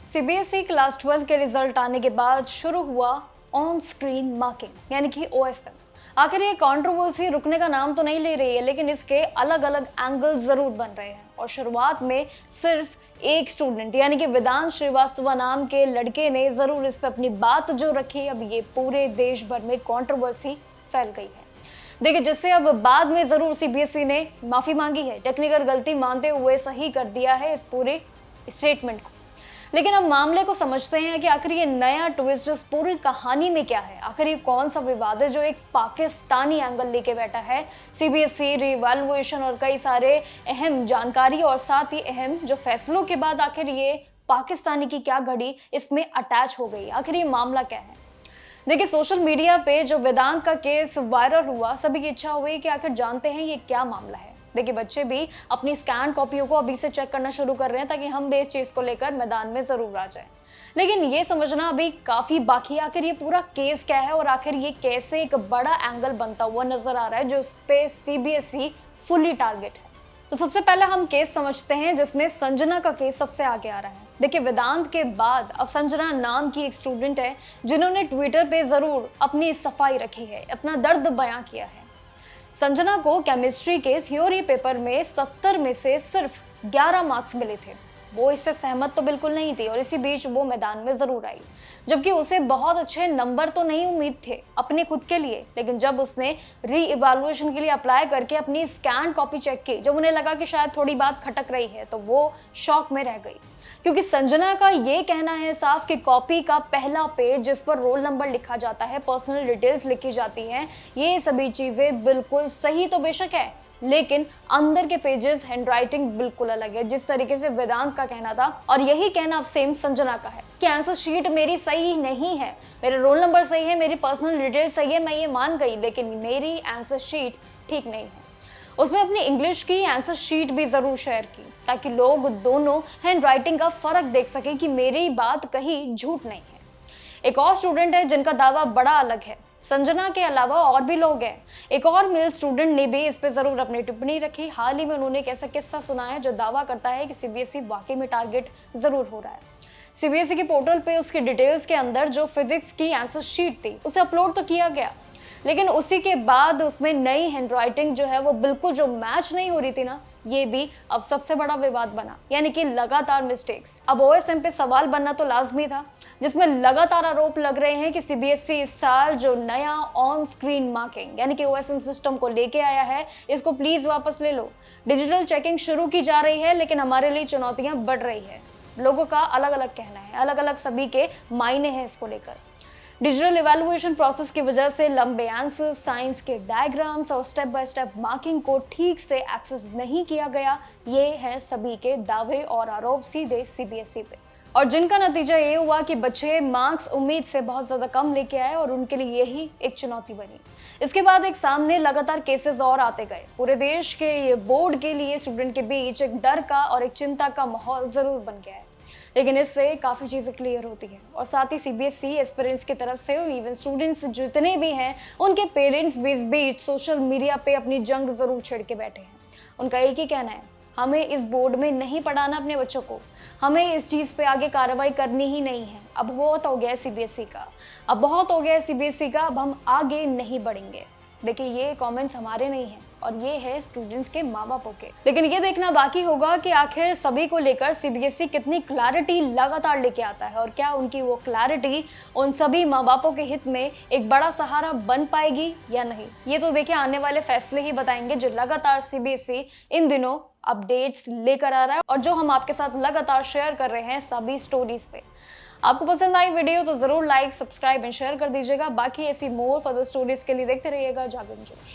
CBSE class 12 के result आने के बाद शुरू हुआ ऑन स्क्रीन मार्किंग यानी कि ओएसएम। आखिर ये कंट्रोवर्सी रुकने का नाम तो नहीं ले रही है, लेकिन इसके अलग अलग एंगल जरूर बन रहे हैं। और शुरुआत में सिर्फ एक स्टूडेंट यानी कि वेदांत श्रीवास्तव नाम के लड़के ने जरूर इस पर अपनी बात जो रखी, अब ये पूरे देश भर में कंट्रोवर्सी फैल गई है। देखिए, जिससे अब बाद में जरूर सीबीएसई ने माफी मांगी है, टेक्निकल गलती मानते हुए सही कर दिया है इस पूरे स्टेटमेंट को। लेकिन अब मामले को समझते हैं कि आखिर ये नया ट्विस्ट इस पूरी कहानी में क्या है। आखिर ये कौन सा विवाद है जो एक पाकिस्तानी एंगल लेके बैठा है। सीबीएसई रिवैल्यूएशन और कई सारे अहम जानकारी और साथ ही अहम जो फैसलों के बाद आखिर ये पाकिस्तानी की क्या घड़ी इसमें अटैच हो गई। आखिर ये मामला क्या है। देखिए, सोशल मीडिया पे जो वेदांत का केस वायरल हुआ, सभी की इच्छा हुई कि आखिर जानते हैं ये क्या मामला है। देखिए, बच्चे भी अपनी स्कैन कॉपियों को अभी से चेक करना शुरू कर रहे हैं ताकि हम भी इस चीज को लेकर मैदान में जरूर आ जाएं। लेकिन ये समझना अभी काफी बाकी है, आखिर ये पूरा केस क्या है और आखिर ये कैसे एक बड़ा एंगल बनता हुआ नजर आ रहा है जो इस पे सीबीएसई फुली टारगेट है। तो सबसे पहले हम केस समझते हैं जिसमें संजना का केस सबसे आगे आ रहा है। देखिए, वेदांत के बाद अब संजना नाम की एक स्टूडेंट है जिन्होंने ट्विटर पे जरूर अपनी सफाई रखी है, अपना दर्द बयां किया है। संजना को केमिस्ट्री के थ्योरी पेपर में 70 में से सिर्फ 11 मार्क्स मिले थे। वो इससे सहमत तो बिल्कुल नहीं थी और इसी बीच वो मैदान में जरूर आई, जबकि उसे बहुत अच्छे नंबर तो नहीं उम्मीद थे अपने खुद के लिए। लेकिन जब उसने री इवैल्यूएशन के लिए अप्लाई करके अपनी स्कैन कॉपी चेक की, जब उन्हें लगा कि शायद थोड़ी बात खटक रही है, तो वो शॉक में रह गई। क्योंकि संजना का ये कहना है साफ कि कॉपी का पहला पेज जिस पर रोल नंबर लिखा जाता है, पर्सनल डिटेल्स लिखी जाती हैं, ये सभी चीजें बिल्कुल सही तो बेशक है, लेकिन अंदर के पेजेस हैंडराइटिंग बिल्कुल अलग है। जिस तरीके से वेदांत का कहना था और यही कहना अब सेम संजना का है कि आंसर शीट मेरी सही नहीं है, मेरे रोल नंबर सही है, मेरी पर्सनल डिटेल सही है, मैं ये मान गई, लेकिन मेरी आंसर शीट ठीक नहीं है। उसमें अपनी इंग्लिश की आंसर शीट भी जरूर शेयर की ताकि लोग दोनों हैंडराइटिंग का फर्क देख सके कि मेरी बात कहीं झूठ नहीं है। एक और स्टूडेंट है जिनका दावा बड़ा अलग है। संजना के अलावा और भी लोग हैं। एक और मेल स्टूडेंट ने भी इस पे जरूर अपनी टिप्पणी रखी। हाल ही में उन्होंने एक ऐसा किस्सा सुनाया जो दावा करता है कि सीबीएसई वाकई में टारगेट जरूर हो रहा है। सीबीएसई के पोर्टल पे उसकी डिटेल्स के अंदर जो फिजिक्स की आंसर शीट थी उसे अपलोड तो किया गया, लेकिन उसी के बाद उसमें नई हैंडराइटिंग जो है वो बिल्कुल जो मैच नहीं हो रही थी ना, ये भी अब सबसे बड़ा विवाद बना, यानी कि लगातार मिस्टेक्स। अब ओएसएम पे सवाल बनना तो लाजमी था, जिसमें लगातार आरोप लग रहे हैं कि सीबीएसई इस साल जो नया ऑन स्क्रीन मार्किंग यानी कि ओएसएम सिस्टम को लेके आया है, इसको प्लीज वापस ले लो। डिजिटल चेकिंग शुरू की जा रही है, लेकिन हमारे लिए चुनौतियां बढ़ रही है। लोगों का अलग अलग कहना है, अलग अलग सभी के मायने हैं इसको लेकर। डिजिटल इवैल्यूएशन प्रोसेस की वजह से लंबे आंसर, साइंस के डायग्राम्स और स्टेप बाय स्टेप मार्किंग को ठीक से एक्सेस नहीं किया गया, ये है सभी के दावे और आरोप सीधे सीबीएसई पे। और जिनका नतीजा ये हुआ कि बच्चे मार्क्स उम्मीद से बहुत ज्यादा कम लेके आए और उनके लिए यही एक चुनौती बनी। इसके बाद एक सामने लगातार केसेस और आते गए। पूरे देश के ये बोर्ड के लिए स्टूडेंट के बीच एक डर का और एक चिंता का माहौल जरूर बन गया है, लेकिन इससे काफ़ी चीज़ें क्लियर होती हैं। और साथ ही सीबीएसई एस्पिरेंट्स की तरफ से इवन स्टूडेंट्स जितने भी हैं, उनके पेरेंट्स भी इस बीच सोशल मीडिया पे अपनी जंग जरूर छिड़ के बैठे हैं। उनका एक ही कहना है, हमें इस बोर्ड में नहीं पढ़ाना अपने बच्चों को, हमें इस चीज़ पे आगे कार्रवाई करनी ही नहीं है। अब बहुत हो गया है सीबीएसई का, अब बहुत हो गया है सीबीएसई का, अब हम आगे नहीं बढ़ेंगे। देखिए, ये कमेंट्स हमारे नहीं हैं और ये है स्टूडेंट्स के माँ बापों के। लेकिन ये देखना बाकी होगा कि आखिर सभी को लेकर सीबीएसई कितनी क्लैरिटी लगातार लेके आता है और क्या उनकी वो क्लैरिटी उन सभी माँ बापों के हित में एक बड़ा सहारा बन पाएगी या नहीं। ये तो देखिए आने वाले फैसले ही बताएंगे, जो लगातार सीबीएसई इन दिनों अपडेट्स लेकर आ रहा है और जो हम आपके साथ लगातार शेयर कर रहे हैं सभी स्टोरीज पे। आपको पसंद आई वीडियो तो जरूर लाइक, सब्सक्राइब एंड शेयर कर दीजिएगा। बाकी ऐसी मोर फर्दर स्टोरीज के लिए देखते रहिएगा जागरण जोश।